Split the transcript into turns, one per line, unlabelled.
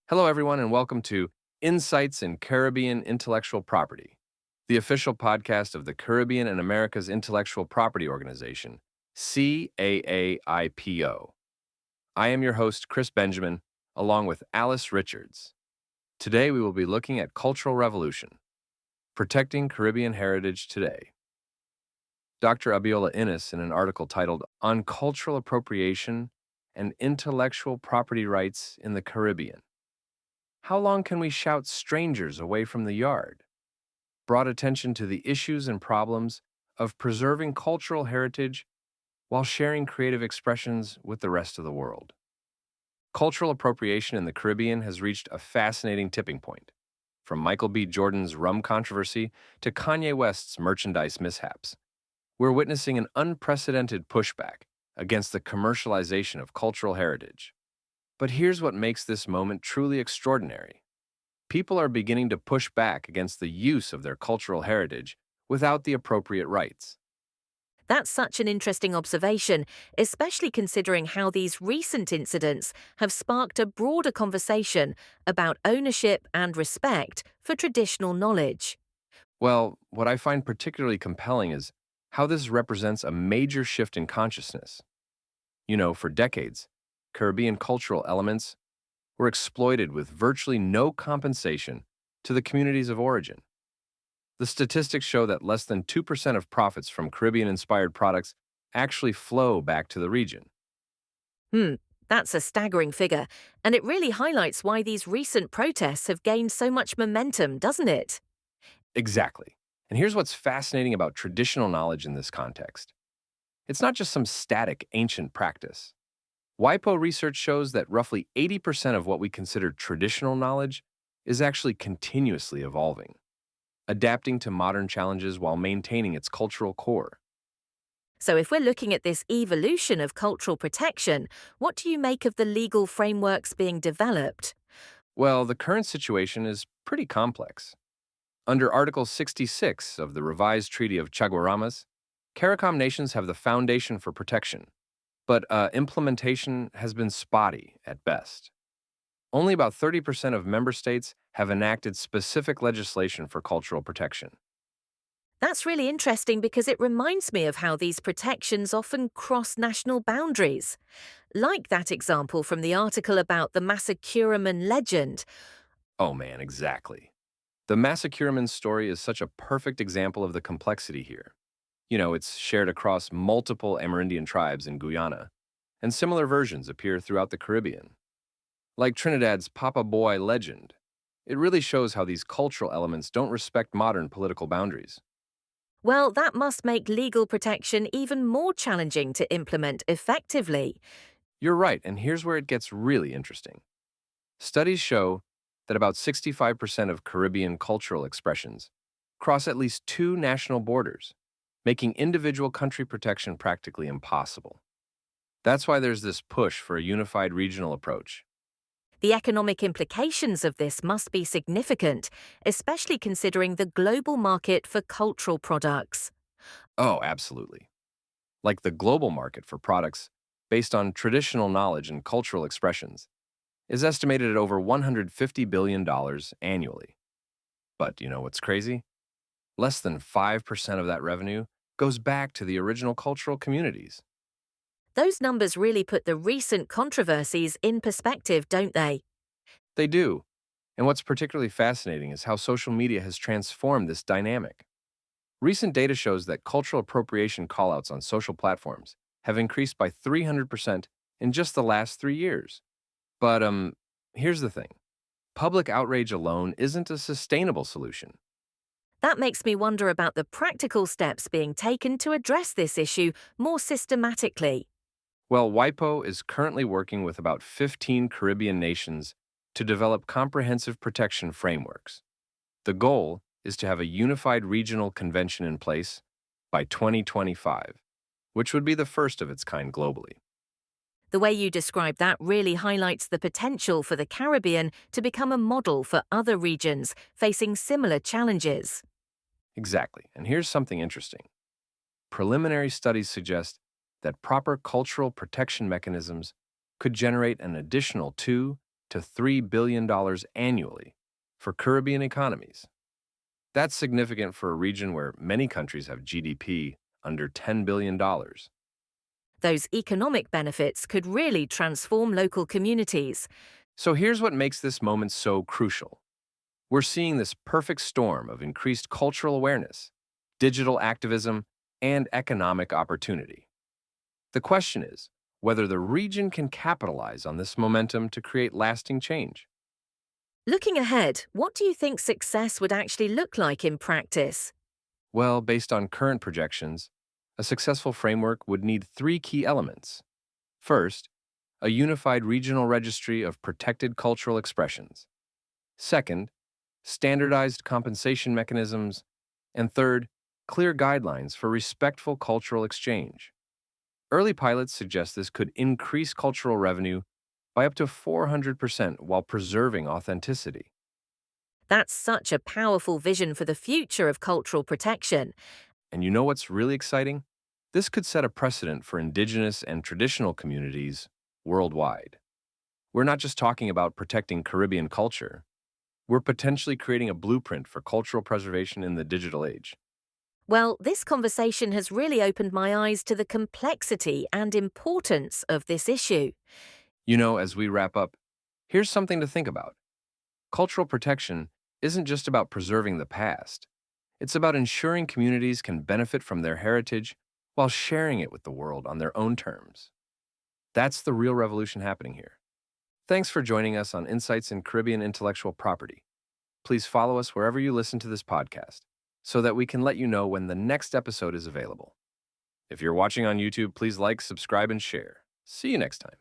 Hello, everyone, and welcome to Insights in Caribbean Intellectual Property, the official podcast of the Caribbean and America's Intellectual Property Organization, CAAIPO. I am your host, Chris Benjamin, along with Alice Richards. Today, we will be looking at Cultural Revolution, Protecting Caribbean Heritage Today. Dr. Abiola Innes, in an article titled On Cultural Appropriation and Intellectual Property Rights in the Caribbean. How long can we shout strangers away from the yard? Brought attention to the issues and problems of preserving cultural heritage while sharing creative expressions with the rest of the world. Cultural appropriation in the Caribbean has reached a fascinating tipping point, from Michael B. Jordan's rum controversy to Kanye West's merchandise mishaps. We're witnessing an unprecedented pushback against the commercialization of cultural heritage. But here's what makes this moment truly extraordinary. People are beginning to push back against the use of their cultural heritage without the appropriate rights.
That's such an interesting observation, especially considering how these recent incidents have sparked a broader conversation about ownership and respect for traditional knowledge.
Well, what I find particularly compelling is how this represents a major shift in consciousness. For decades, Caribbean cultural elements were exploited with virtually no compensation to the communities of origin. The statistics show that less than 2% of profits from Caribbean-inspired products actually flow back to the region.
Hmm, that's a staggering figure, and it really highlights why these recent protests have gained so much momentum, doesn't it?
Exactly. And here's what's fascinating about traditional knowledge in this context. It's not just some static, ancient practice. WIPO research shows that roughly 80% of what we consider traditional knowledge is actually continuously evolving, adapting to modern challenges while maintaining its cultural core.
So, if we're looking at this evolution of cultural protection, what do you make of the legal frameworks being developed?
Well, the current situation is pretty complex. Under Article 66 of the revised Treaty of Chaguaramas, CARICOM nations have the foundation for protection, but implementation has been spotty at best. Only about 30% of member states have enacted specific legislation for cultural protection.
That's really interesting because it reminds me of how these protections often cross national boundaries. Like that example from the article about the Massacuraman legend.
Oh man, exactly. The Massacuraman story is such a perfect example of the complexity here. It's shared across multiple Amerindian tribes in Guyana, and similar versions appear throughout the Caribbean. Like Trinidad's Papa Boy legend, it really shows how these cultural elements don't respect modern political boundaries.
Well, that must make legal protection even more challenging to implement effectively.
You're right, and here's where it gets really interesting. Studies show that about 65% of Caribbean cultural expressions cross at least two national borders, making individual country protection practically impossible. That's why there's this push for a unified regional approach.
The economic implications of this must be significant, especially considering the global market for cultural products.
Oh, absolutely. Like the global market for products based on traditional knowledge and cultural expressions is estimated at over $150 billion annually. But you know what's crazy? Less than 5% of that revenue goes back to the original cultural communities.
Those numbers really put the recent controversies in perspective, don't they?
They do. And what's particularly fascinating is how social media has transformed this dynamic. Recent data shows that cultural appropriation callouts on social platforms have increased by 300% in just the last 3 years. But here's the thing. Public outrage alone isn't a sustainable solution.
That makes me wonder about the practical steps being taken to address this issue more systematically.
Well, WIPO is currently working with about 15 Caribbean nations to develop comprehensive protection frameworks. The goal is to have a unified regional convention in place by 2025, which would be the first of its kind globally.
The way you describe that really highlights the potential for the Caribbean to become a model for other regions facing similar challenges.
Exactly. And here's something interesting. Preliminary studies suggest that proper cultural protection mechanisms could generate an additional 2 to $3 billion annually for Caribbean economies. That's significant for a region where many countries have GDP under $10 billion.
Those economic benefits could really transform local communities.
So here's what makes this moment so crucial. We're seeing this perfect storm of increased cultural awareness, digital activism, and economic opportunity. The question is whether the region can capitalize on this momentum to create lasting change.
Looking ahead, what do you think success would actually look like in practice?
Well, based on current projections, a successful framework would need three key elements. First, a unified regional registry of protected cultural expressions. Second, standardized compensation mechanisms. And third, clear guidelines for respectful cultural exchange. Early pilots suggest this could increase cultural revenue by up to 400% while preserving authenticity.
That's such a powerful vision for the future of cultural protection.
And you know what's really exciting? This could set a precedent for indigenous and traditional communities worldwide. We're not just talking about protecting Caribbean culture, we're potentially creating a blueprint for cultural preservation in the digital age.
Well, this conversation has really opened my eyes to the complexity and importance of this issue.
You know, as we wrap up, here's something to think about. Cultural protection isn't just about preserving the past, it's about ensuring communities can benefit from their heritage while sharing it with the world on their own terms. That's the real revolution happening here. Thanks for joining us on Insights in Caribbean Intellectual Property. Please follow us wherever you listen to this podcast so that we can let you know when the next episode is available. If you're watching on YouTube, please like, subscribe, and share. See you next time.